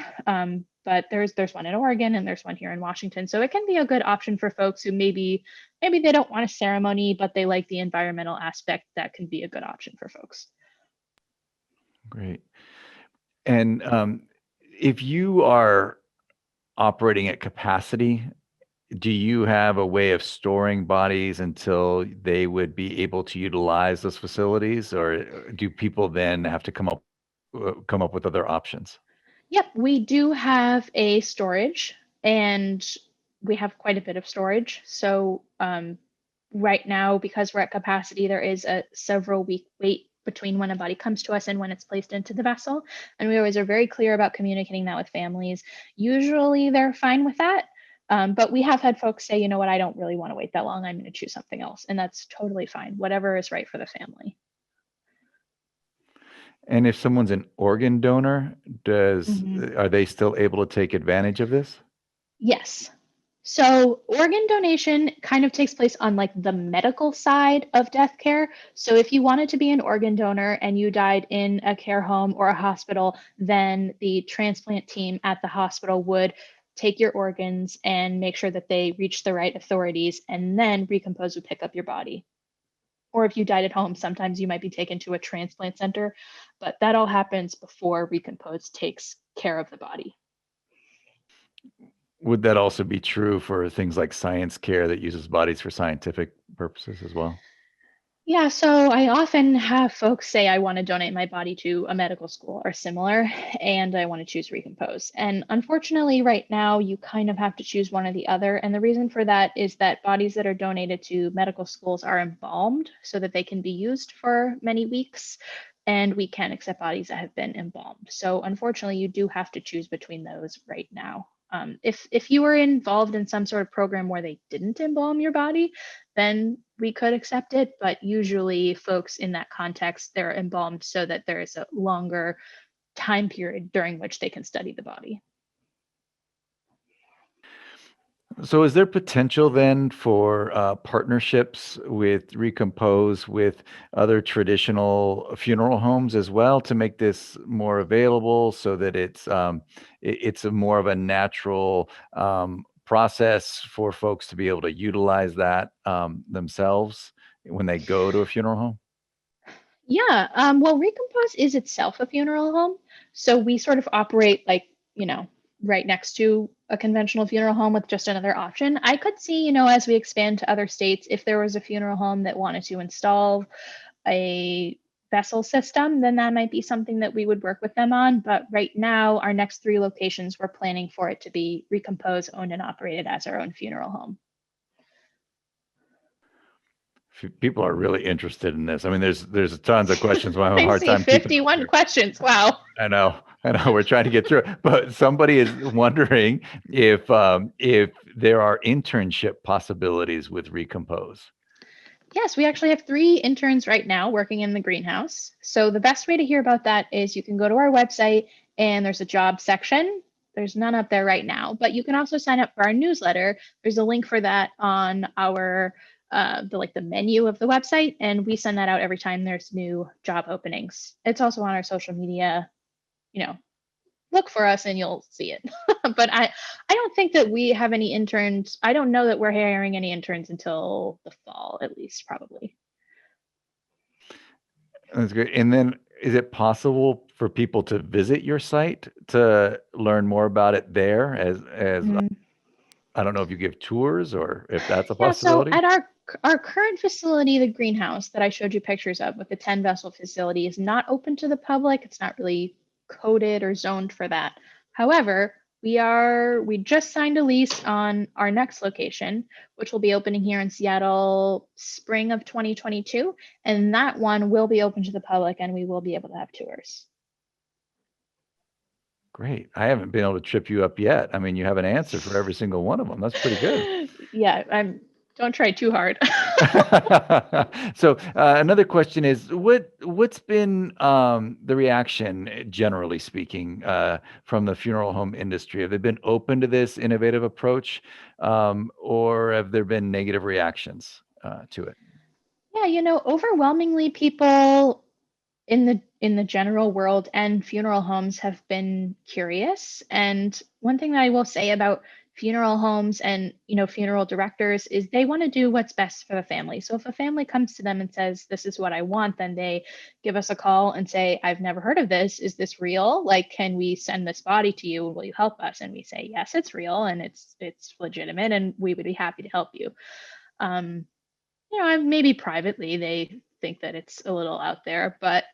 But there's one in Oregon and there's one here in Washington. So it can be a good option for folks who maybe they don't want a ceremony, but they like the environmental aspect. That can be a good option for folks. Great. And if you are operating at capacity, do you have a way of storing bodies until they would be able to utilize those facilities, or do people then have to come up with other options? Yep, we do have a storage, and we have quite a bit of storage. So right now, because we're at capacity, there is a several week wait between when a body comes to us and when it's placed into the vessel. And we always are very clear about communicating that with families. Usually they're fine with that. But we have had folks say, you know what, I don't really want to wait that long. I'm going to choose something else. And that's totally fine. Whatever is right for the family. And if someone's an organ donor, does Mhm. are they still able to take advantage of this? Yes. So organ donation kind of takes place on like the medical side of death care. So if you wanted to be an organ donor and you died in a care home or a hospital, then the transplant team at the hospital would take your organs and make sure that they reach the right authorities, and then Recompose would pick up your body. Or if you died at home, sometimes you might be taken to a transplant center, but that all happens before Recompose takes care of the body. Would that also be true for things like science care that uses bodies for scientific purposes as well? Yeah, so I often have folks say I want to donate my body to a medical school or similar, and I want to choose Recompose. And unfortunately, right now, you kind of have to choose one or the other. And the reason for that is that bodies that are donated to medical schools are embalmed so that they can be used for many weeks. And we can't accept bodies that have been embalmed. So unfortunately, you do have to choose between those right now. If you were involved in some sort of program where they didn't embalm your body, then we could accept it. But usually, folks in that context, they're embalmed so that there is a longer time period during which they can study the body. So is there potential then for partnerships with Recompose with other traditional funeral homes as well to make this more available so that it's a more of a natural process for folks to be able to utilize that themselves when they go to a funeral home? Yeah, well, Recompose is itself a funeral home. So we sort of operate like, right next to a conventional funeral home with just another option. I could see, as we expand to other states, if there was a funeral home that wanted to install a vessel system, then that might be something that we would work with them on. But right now, our next 3 locations, we're planning for it to be Recompose, owned and operated as our own funeral home. People are really interested in this. I mean, there's tons of questions. I have a I hard see time keeping up 51 here. questions. Wow. I know, I know. We're trying to get through it, but somebody is wondering if there are internship possibilities with Recompose. Yes, we actually have 3 interns right now working in the greenhouse. So the best way to hear about that is you can go to our website and there's a job section. There's none up there right now, but you can also sign up for our newsletter. There's a link for that on our the menu of the website, and we send that out every time there's new job openings. It's also on our social media. You know, look for us and you'll see it. But I don't think that we have any interns. I don't know that we're hiring any interns until the fall, at least, probably. That's great. And then is it possible for people to visit your site to learn more about it there as Mhm. I don't know if you give tours or if that's a Yeah, so possibility? at our current facility, the greenhouse that I showed you pictures of with the 10 vessel facility is not open to the public. It's not really coded or zoned for that. However, we just signed a lease on our next location, which will be opening here in Seattle spring of 2022, and that one will be open to the public and we will be able to have tours. Great. I haven't been able to trip you up yet. I mean, you have an answer for every single one of them. That's pretty good. Yeah, I'm don't try too hard. So another question is what's been the reaction, generally speaking, from the funeral home industry? Have they been open to this innovative approach, or have there been negative reactions to it? Yeah, overwhelmingly people in the general world and funeral homes have been curious. And one thing that I will say about funeral homes and funeral directors is they want to do what's best for the family. So if a family comes to them and says this is what I want, then they give us a call and say I've never heard of this. Is this real? Like, can we send this body to you? Will you help us? And we say yes, it's real and it's legitimate and we would be happy to help you. um, and maybe privately they think that it's a little out there, but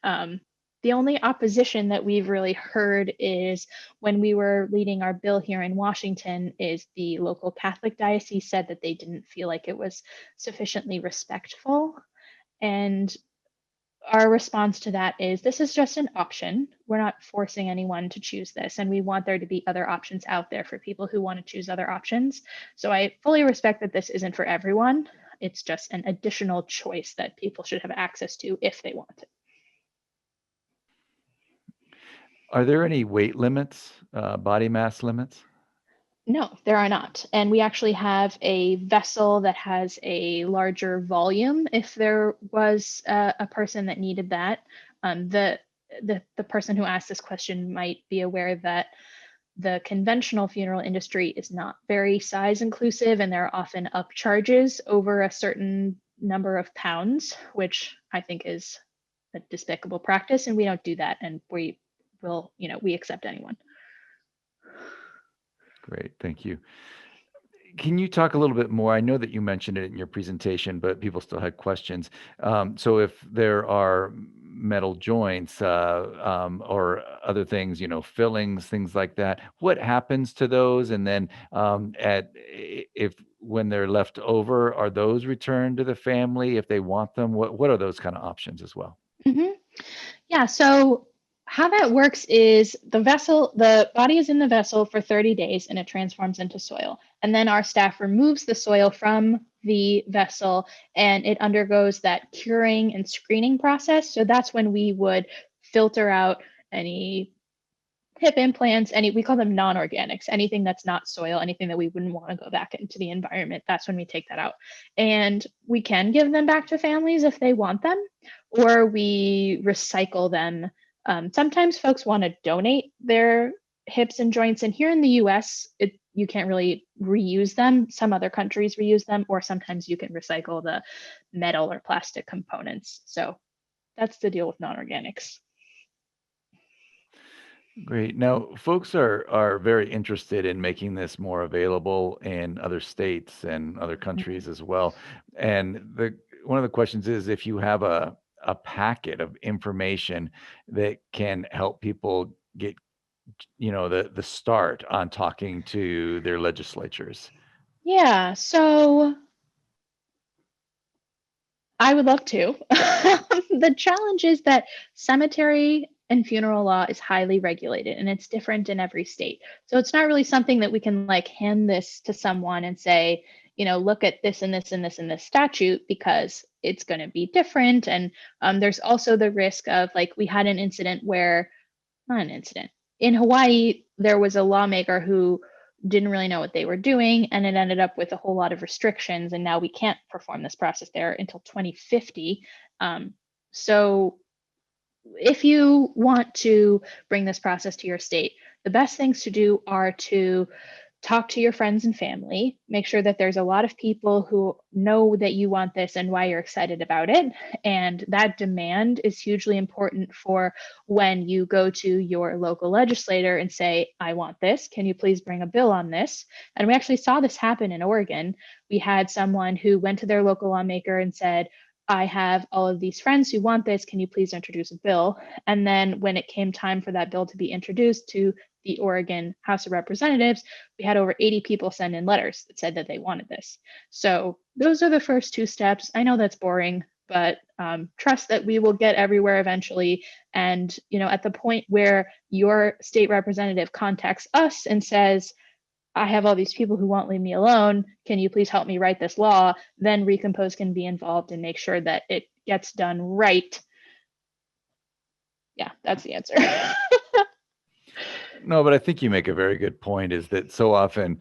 the only opposition that we've really heard is when we were leading our bill here in Washington, is the local Catholic diocese said that they didn't feel like it was sufficiently respectful. And our response to that is this is just an option. We're not forcing anyone to choose this, and we want there to be other options out there for people who want to choose other options. So I fully respect that this isn't for everyone. It's just an additional choice that people should have access to if they want it. Are there any weight limits, body mass limits? No, there are not. And we actually have a vessel that has a larger volume if there was a person that needed that. The person who asked this question might be aware that the conventional funeral industry is not very size inclusive, and there are often upcharges over a certain number of pounds, which I think is a despicable practice, and we don't do that. And we accept anyone. Great. Thank you. Can you talk a little bit more? I know that you mentioned it in your presentation, but people still had questions. So if there are metal joints or other things, fillings, things like that, what happens to those? And then if when they're left over, are those returned to the family if they want them? What are those kind of options as well? Mhm. Yeah, so how that works is the body is in the vessel for 30 days and it transforms into soil. And then our staff removes the soil from the vessel and it undergoes that curing and screening process. So that's when we would filter out any hip implants, we call them non-organics, anything that's not soil, anything that we wouldn't want to go back into the environment. That's when we take that out. And we can give them back to families if they want them, or we recycle them. Sometimes folks want to donate their hips and joints. And here in the US, you can't really reuse them. Some other countries reuse them, or sometimes you can recycle the metal or plastic components. So that's the deal with non-organics. Great. Now, folks are very interested in making this more available in other states and other Mhm. countries as well. And one of the questions is if you have a packet of information that can help people get, the start on talking to their legislatures. Yeah, so I would love to. The challenge is that cemetery and funeral law is highly regulated and it's different in every state. So it's not really something that we can like hand this to someone and say, look at this and this and this and this statute because it's going to be different. And there's also the risk of like we had an incident where, not an incident, in Hawaii, there was a lawmaker who didn't really know what they were doing and it ended up with a whole lot of restrictions and now we can't perform this process there until 2050. So if you want to bring this process to your state, the best things to do are to talk to your friends and family, make sure that there's a lot of people who know that you want this and why you're excited about it. And that demand is hugely important for when you go to your local legislator and say, I want this. Can you please bring a bill on this? And we actually saw this happen in Oregon. We had someone who went to their local lawmaker and said, I have all of these friends who want this. Can you please introduce a bill? And then when it came time for that bill to be introduced to the Oregon House of Representatives, we had over 80 people send in letters that said that they wanted this. So those are the first two steps. I know that's boring, but trust that we will get everywhere eventually. And at the point where your state representative contacts us and says, I have all these people who won't leave me alone. Can you please help me write this law? Then Recompose can be involved and make sure that it gets done right. Yeah, that's the answer. No, but I think you make a very good point is that so often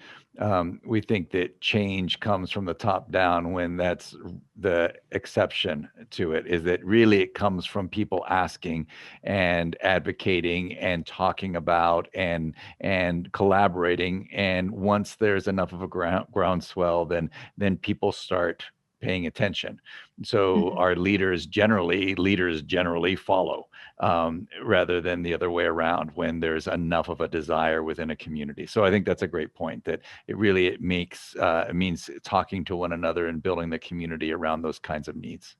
we think that change comes from the top down when that's the exception to it, is that really it comes from people asking and advocating and talking about and collaborating. And once there's enough of a groundswell, then people start paying attention. So Mhm. our leaders generally follow rather than the other way around when there's enough of a desire within a community. So I think that's a great point that it means talking to one another and building the community around those kinds of needs.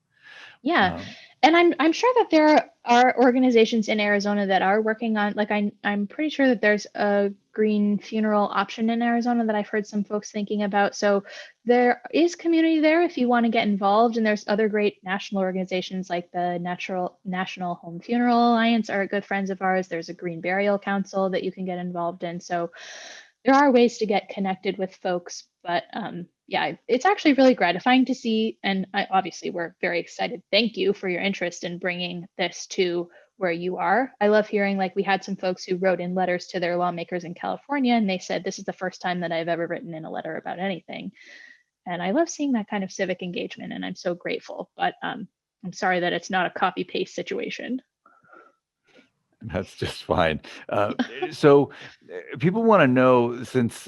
Yeah. Um, And I'm sure that there are organizations in Arizona that are working on like I'm pretty sure that there's a green funeral option in Arizona that I've heard some folks thinking about. So there is community there if you want to get involved. And there's other great national organizations like the National Home Funeral Alliance are good friends of ours. There's a Green Burial Council that you can get involved in. So there are ways to get connected with folks, but yeah, it's actually really gratifying to see. And obviously, we're very excited. Thank you for your interest in bringing this to where you are. I love hearing like we had some folks who wrote in letters to their lawmakers in California, and they said, this is the first time that I've ever written in a letter about anything. And I love seeing that kind of civic engagement, and I'm so grateful. But I'm sorry that it's not a copy paste situation. that's just fine. So people want to know since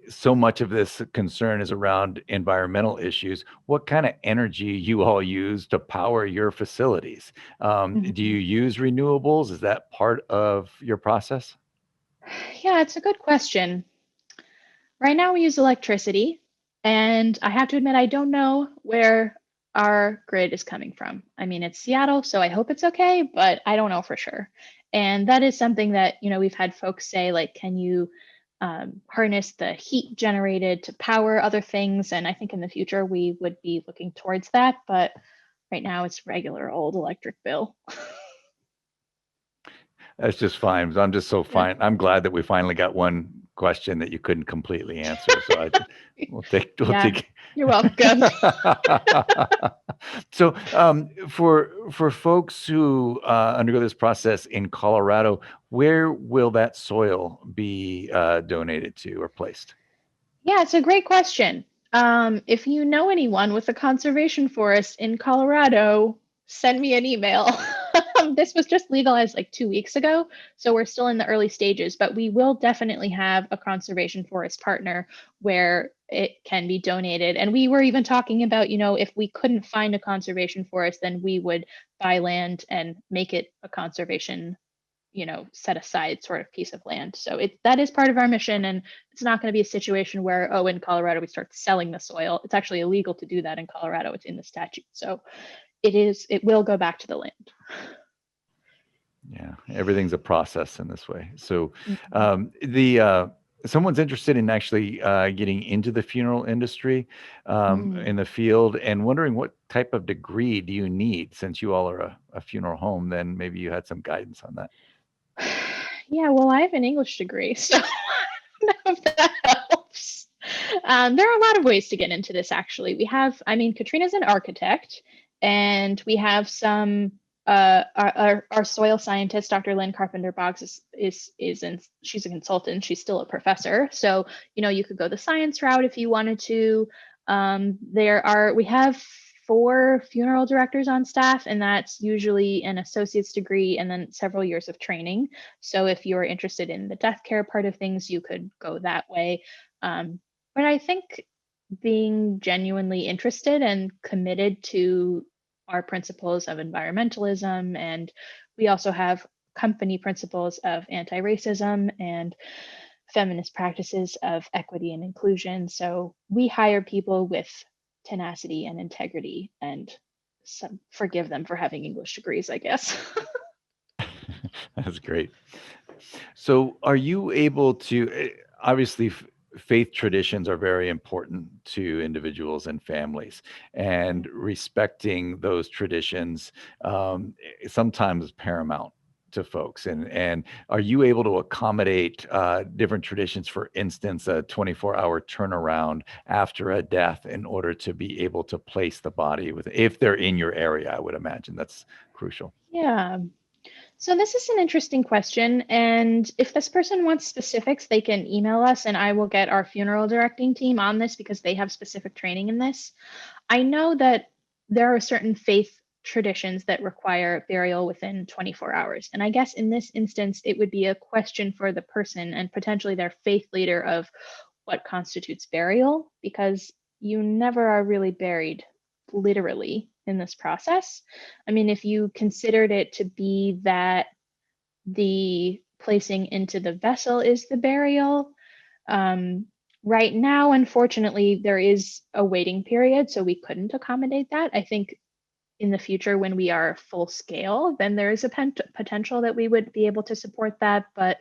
so much of this concern is around environmental issues. What kind of energy you all use to power your facilities? Do Mhm. you use renewables? Is that part of your process? Yeah, it's a good question. Right now we use electricity, and I have to admit I don't know where our grid is coming from. I mean, it's Seattle, so I hope it's okay, but I don't know for sure. And that is something that, we've had folks say, like, can you harness the heat generated to power other things? And I think in the future we would be looking towards that, but right now it's regular old electric bill. That's just fine. I'm just so Yeah. fine. I'm glad that we finally got one question that you couldn't completely answer. So we'll Yeah, take. you're welcome. So for folks who undergo this process in Colorado, where will that soil be donated to or placed? Yeah, it's a great question. If you know anyone with a conservation forest in Colorado, send me an email. This was just legalized like 2 weeks ago, so we're still in the early stages, but we will definitely have a conservation forest partner where it can be donated. And we were even talking about, if we couldn't find a conservation forest, then we would buy land and make it a conservation set aside sort of piece of land. So that is part of our mission, and it's not going to be a situation where, oh, in Colorado we start selling the soil. It's actually illegal to do that in Colorado. It's in the statute. So it will go back to the land. Yeah, everything's a process in this way. So Mhm. the someone's interested in actually getting into the funeral industry Mm. in the field and wondering what type of degree do you need since you all are a funeral home, then maybe you had some guidance on that. Yeah, well, I have an English degree, so I don't know if that helps. There are a lot of ways to get into this, actually. Katrina's an architect, and we have some. Our soil scientist, Dr. Lynn Carpenter Boggs, she's a consultant. She's still a professor, so you could go the science route if you wanted to. We have 4 funeral directors on staff, and that's usually an associate's degree and then several years of training. So if you're interested in the death care part of things, you could go that way. But I think being genuinely interested and committed to our principles of environmentalism, and we also have company principles of anti-racism and feminist practices of equity and inclusion. So we hire people with tenacity and integrity, and forgive them for having English degrees, I guess. That's great. So, are you able to obviously faith traditions are very important to individuals and families, and respecting those traditions sometimes is paramount to folks. And are you able to accommodate different traditions? For instance, a 24-hour turnaround after a death in order to be able to place the body with, if they're in your area, I would imagine that's crucial. Yeah. So this is an interesting question, and if this person wants specifics, they can email us, and I will get our funeral directing team on this because they have specific training in this. I know that there are certain faith traditions that require burial within 24 hours, and I guess in this instance, it would be a question for the person and potentially their faith leader of what constitutes burial, because you never are really buried literally in this process. I mean, if you considered it to be that the placing into the vessel is the burial, right now, unfortunately, there is a waiting period, so we couldn't accommodate that. I think in the future, when we are full scale, then there is a potential that we would be able to support that. But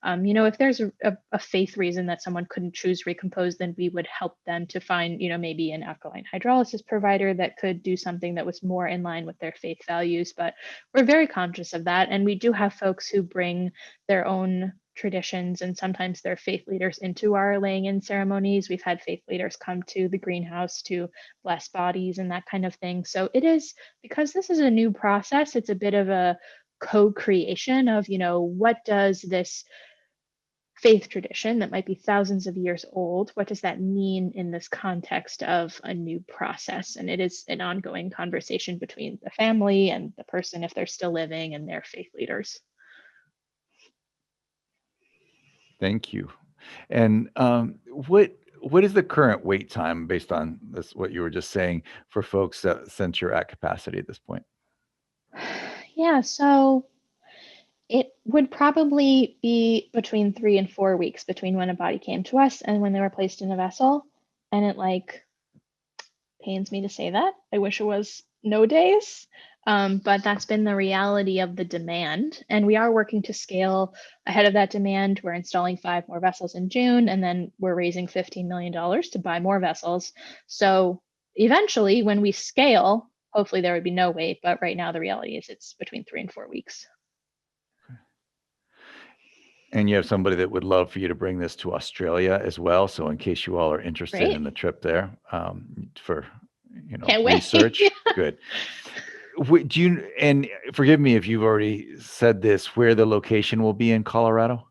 if there's a faith reason that someone couldn't choose Recompose, then we would help them to find, maybe an alkaline hydrolysis provider that could do something that was more in line with their faith values. But we're very conscious of that, and we do have folks who bring their own traditions and sometimes their faith leaders into our laying in ceremonies. We've had faith leaders come to the greenhouse to bless bodies and that kind of thing. So it is, because this is a new process, it's a bit of a co-creation of, what does this faith tradition that might be thousands of years old, what does that mean in this context of a new process? And it is an ongoing conversation between the family and the person, if they're still living, and their faith leaders. Thank you. And what is the current wait time based on this, what you were just saying, for folks that since you're at capacity at this point? Yeah, so It would probably be between 3 and 4 weeks between when a body came to us and when they were placed in a vessel. And it like pains me to say that. I wish it was no days. But that's been the reality of the demand. And we are working to scale ahead of that demand. We're installing 5 more vessels in June, and then we're raising $15 million to buy more vessels. So eventually, when we scale, hopefully there would be no wait. But right now, the reality is it's between 3 and 4 weeks. And you have somebody that would love for you to bring this to Australia as well. So in case you all are interested Great. in the trip there, for Can't wait. research, good. Do you, and forgive me if you've already said this, where the location will be in Colorado?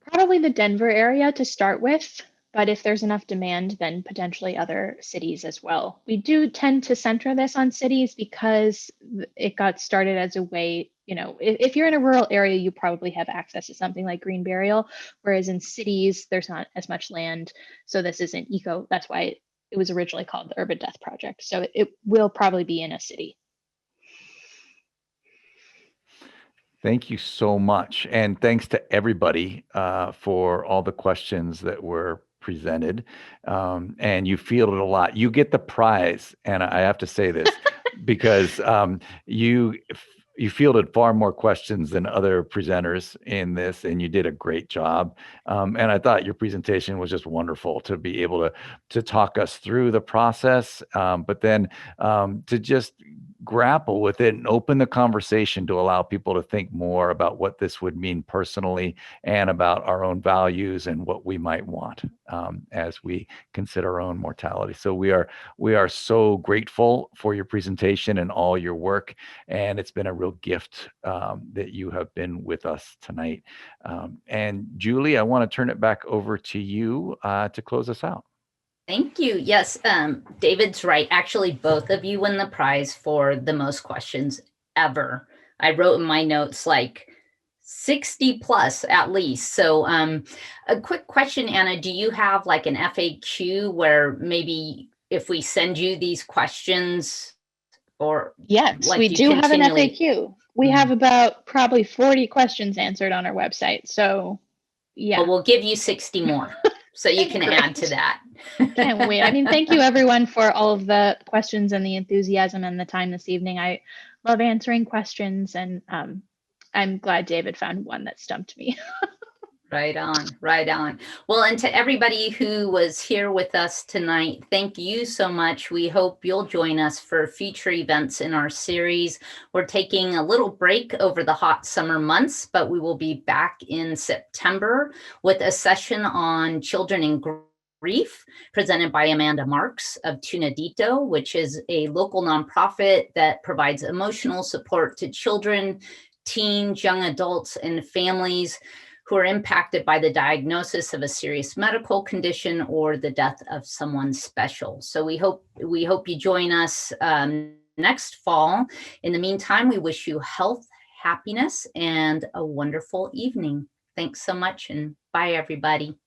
Probably the Denver area to start with, but if there's enough demand, then potentially other cities as well. We do tend to center this on cities because it got started as a way, if you're in a rural area, you probably have access to something like green burial, whereas in cities, there's not as much land. So this isn't eco. That's why it was originally called the Urban Death Project. So it will probably be in a city. Thank you so much. And thanks to everybody for all the questions that were presented. And you fielded a lot. You get the prize. And I have to say this because you fielded far more questions than other presenters in this, and you did a great job. And I thought your presentation was just wonderful to be able to talk us through the process, but then to just grapple with it and open the conversation to allow people to think more about what this would mean personally and about our own values and what we might want as we consider our own mortality. So we are so grateful for your presentation and all your work, and it's been a real gift that you have been with us tonight. And Julie, I want to turn it back over to you to close us out. Thank you. Yes, David's right. Actually, both of you win the prize for the most questions ever. I wrote in my notes like 60 plus at least. So a quick question, Anna, do you have like an FAQ where maybe if we send you these questions or yes, like we do have an FAQ. We have about probably 40 questions answered on our website. So yeah. But we'll give you 60 more. So you can add to that. Can't wait. I mean, thank you everyone for all of the questions and the enthusiasm and the time this evening. I love answering questions, and I'm glad David found one that stumped me. Right on, right on. Well, and to everybody who was here with us tonight, thank you so much. We hope you'll join us for future events in our series. We're taking a little break over the hot summer months, but we will be back in September with a session on children in grief presented by Amanda Marks of Tunadito, which is a local nonprofit that provides emotional support to children, teens, young adults, and families who are impacted by the diagnosis of a serious medical condition or the death of someone special. So we hope you join us next fall. In the meantime, we wish you health, happiness, and a wonderful evening. Thanks so much, and bye, everybody.